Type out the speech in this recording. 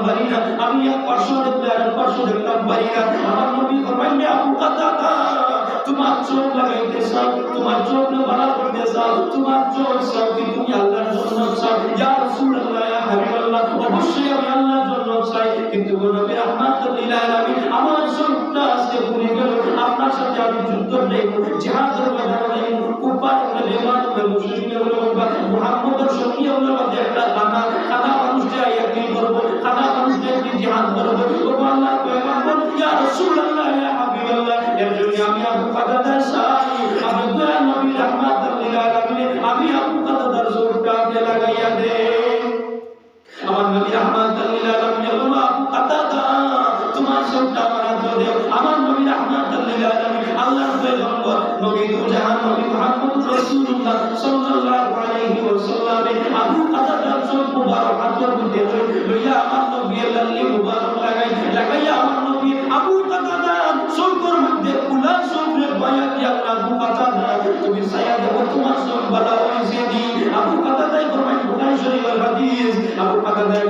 পারি না, আমি এক পার্শ্ব দেখলে আর এক পার্শ্ব দেখতাম পারি না। আমার নবী ফরমাইলেন আবু কাতাদা তোমার চোখ লাগাইতে চাও, তোমার চোখ ভালো করতে চাও, তোমার চোখ চাও কি তুমি আল্লাহর জন্য চাও? ইয়া রাসূলুল্লাহ ইয়া হাবিবাল্লাহ অবশ্যই আমি আল্লাহর জন্য চাই, কিন্তু গো নবী রাহমাতুল লিল আলামিন আমার চোখটা আজকে পুড়ে গেল, আপনার সাথে আমি যুদ্ধ নেব, জিহাদের ময়দানে নেব, কুফার বেঈমান মুশরিকদের বলবা মুহাম্মদের সঙ্গে আমরা মধ্যে একটা খানা মানুষ যাই একদিন করব, খানা মানুষ যাই একদিন জিহাদ করব। ও আল্লাহর পয়গম্বর ইয়া রাসূলুল্লাহ ইয়া হাবিবাল্লাহ এর জন্য আমি আবু কাতাদা চাই, আমি দয়া নবী রাহমাতুল লিল আলামিন আমি আবু কাতাদার চোখটা আপনি লাগাইয়া দেন। আমার নবী রাহমাতুল লিল আলামিন বলল আবু কাতাদা তোমার চোখটা আমার হাতে দাও। আমার নবী রাহমাতুল লিল আলামিন আল্লাহর পয়গম্বর নবী দুজাহান নবী মুহাম্মদ রাসূলুল্লাহ সাল্লাল্লাহু আলাইহি ওয়াসাল্লাম আবু কাতাদার চোখ মুবারক হাতের মধ্যে লইয়া আমার নবী লাল্লি মুবারক লাগাইয়া আমার নবী আবু কাতাদা চোখের মধ্যে কুলা চোখে বয়া দিয়া আবু কাতাদা তুমি ছায়া দেব তোমার চোখ ভালো হইছে দি। আবু কাতাদাই ফরমায় বুখারী শরীফের হাদিস, আবু কাতাদাই